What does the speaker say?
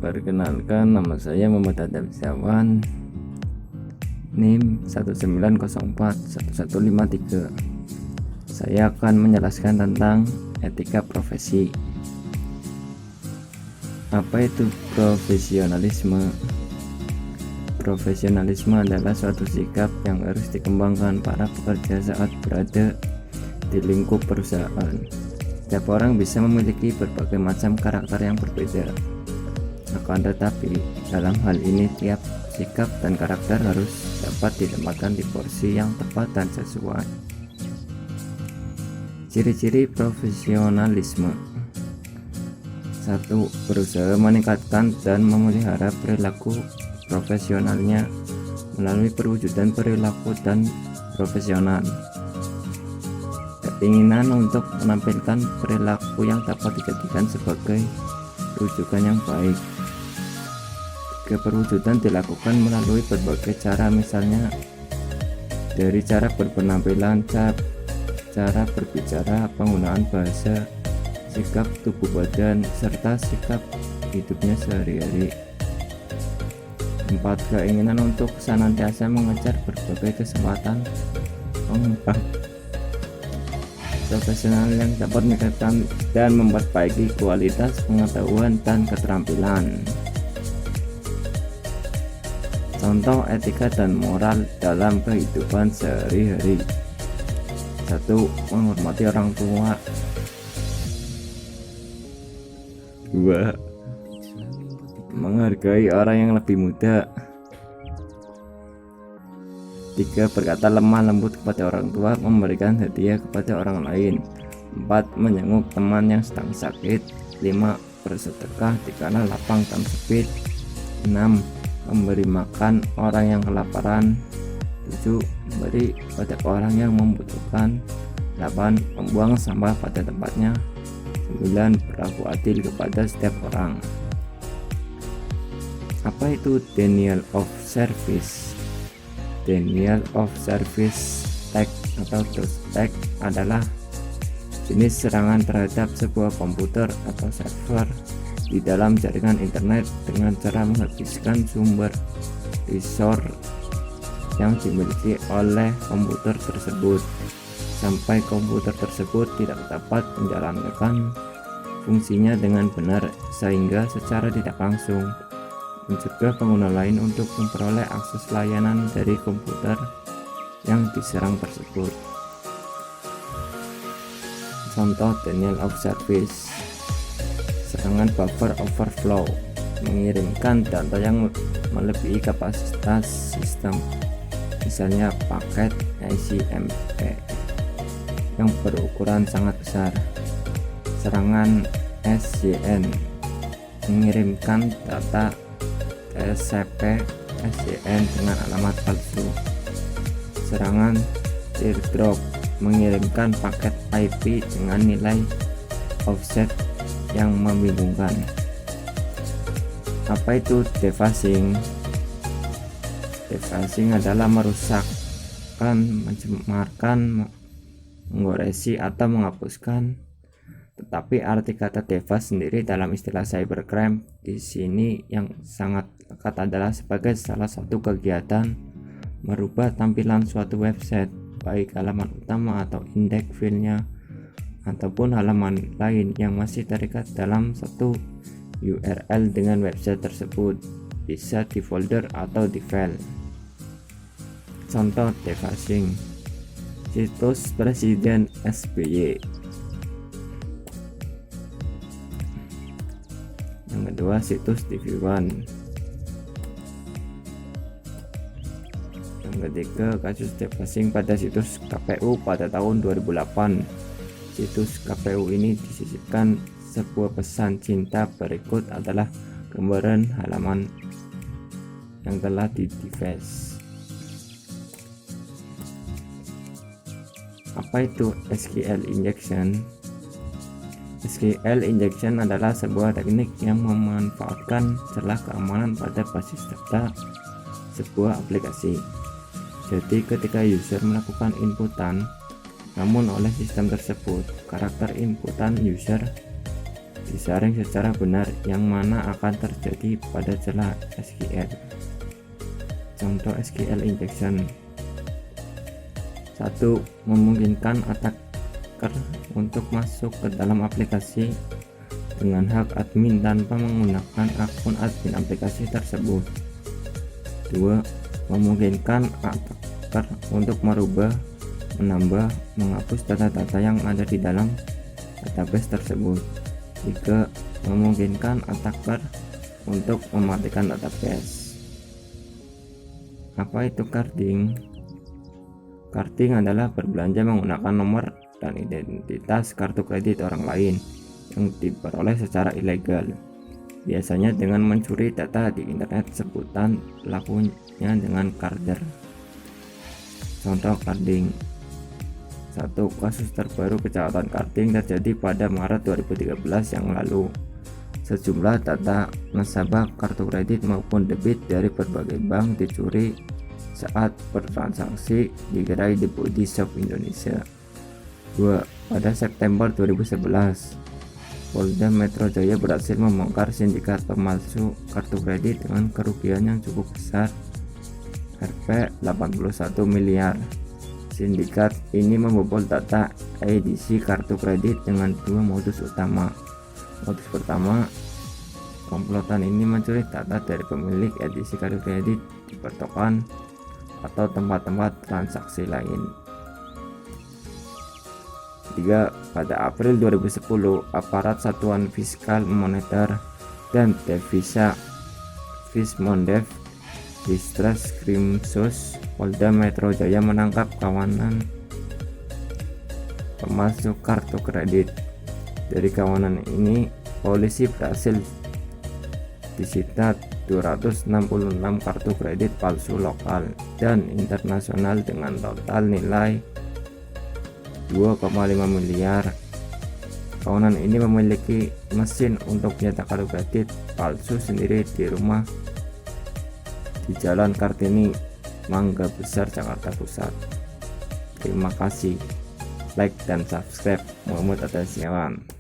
Perkenalkan, nama saya Muhammad Adam Syawan, NIM 190411153. Saya akan menjelaskan tentang etika profesi. Apa itu profesionalisme? Profesionalisme adalah suatu sikap yang harus dikembangkan para pekerja saat berada di lingkup perusahaan. Setiap orang bisa memiliki berbagai macam karakter yang berbeda. Akan tetapi, dalam hal ini tiap sikap dan karakter harus dapat ditempatkan di porsi yang tepat dan sesuai. Ciri-ciri profesionalisme. 1. Berusaha meningkatkan dan memelihara perilaku profesionalnya melalui perwujudan perilaku dan profesional. Keinginan untuk menampilkan perilaku yang dapat dijadikan sebagai rujukan yang baik. Keperwujudan dilakukan melalui berbagai cara, misalnya dari cara berpenampilan, cara berbicara, penggunaan bahasa, sikap tubuh badan, serta sikap hidupnya sehari-hari. 4. Keinginan untuk senantiasa mengejar berbagai kesempatan pengembang profesional yang dapat meningkatkan dan memperbaiki kualitas pengetahuan dan keterampilan. Contoh etika dan moral dalam kehidupan sehari-hari. 1. Menghormati orang tua. 2. Menghargai orang yang lebih muda. 3. Berkata lemah lembut kepada orang tua, memberikan hadiah kepada orang lain. 4. Menjenguk teman yang sedang sakit. 5. Bersedekah dikala lapang dan sempit. 6. Memberi makan orang yang kelaparan. 7. Memberi pada orang yang membutuhkan. 8. Membuang sampah pada tempatnya. 9. Berlaku adil kepada setiap orang. Apa itu denial of service? Denial of service attack atau DOS attack adalah jenis serangan terhadap sebuah komputer atau server di dalam jaringan internet dengan cara menghabiskan sumber resource yang dimiliki oleh komputer tersebut sampai komputer tersebut tidak dapat menjalankan fungsinya dengan benar, sehingga secara tidak langsung mencegah pengguna lain untuk memperoleh akses layanan dari komputer yang diserang tersebut. Contoh denial of service: serangan buffer overflow, mengirimkan data yang melebihi kapasitas sistem, misalnya paket ICMP yang berukuran sangat besar. Serangan SYN, mengirimkan data TCP SYN dengan alamat palsu. Serangan teardrop, mengirimkan paket IP dengan nilai offset yang membingungkan. Apa itu defacing? Defacing adalah merusakkan, mencemarkan, menggoresi atau menghapuskan. Tetapi arti kata deface sendiri dalam istilah cybercrime di sini yang sangat lekat adalah sebagai salah satu kegiatan merubah tampilan suatu website, baik halaman utama atau indeks filenya ataupun halaman lain yang masih terikat dalam satu URL dengan website tersebut, bisa di folder atau di file. Contoh defacing: situs Presiden SBY. Yang kedua, situs TV One. Yang ketiga, kasus defacing pada situs KPU pada tahun 2008. Situs KPU ini disisipkan sebuah pesan cinta, berikut adalah gambaran halaman yang telah di-deface. Apa itu SQL injection? SQL injection adalah sebuah teknik yang memanfaatkan celah keamanan pada basis data sebuah aplikasi. Jadi ketika user melakukan inputan, namun oleh sistem tersebut karakter inputan user disaring secara benar, yang mana akan terjadi pada celah SQL. Contoh SQL injection: 1. Memungkinkan attacker untuk masuk ke dalam aplikasi dengan hak admin tanpa menggunakan akun admin aplikasi tersebut. 2. Memungkinkan attacker untuk merubah, menambah, menghapus data-data yang ada di dalam database tersebut. 3. Memungkinkan attacker untuk mematikan database. Apa itu carding? Carding adalah berbelanja menggunakan nomor dan identitas kartu kredit orang lain yang diperoleh secara ilegal, biasanya dengan mencuri data di internet. Sebutan pelakunya dengan carder. Contoh carding: 1. Kasus terbaru kejahatan carding terjadi pada Maret 2013 yang lalu. Sejumlah data nasabah kartu kredit maupun debit dari berbagai bank dicuri saat bertransaksi di gerai The Body Shop Indonesia. 2. Pada September 2011, Polda Metro Jaya berhasil membongkar sindikat pemalsu kartu kredit dengan kerugian yang cukup besar, Rp 81 miliar. Sindikat ini membobol data edisi kartu kredit dengan dua modus utama. Modus pertama, komplotan ini mencuri data dari pemilik edisi kartu kredit di pertokoan atau tempat-tempat transaksi lain. 3. Pada April 2010, aparat Satuan Fiskal Moneter dan Devisa Fismondev Ditreskrimsus Polda Metro Jaya menangkap kawanan pemalsu kartu kredit. Dari kawanan ini, polisi berhasil disita 266 kartu kredit palsu lokal dan internasional dengan total nilai 2,5 miliar. Kawanan ini memiliki mesin untuk mencetak kartu kredit palsu sendiri di rumah di Jalan Kartini, Mangga Besar, Jakarta Pusat. Terima kasih. Like dan subscribe. Muhammad Atas Setiawan.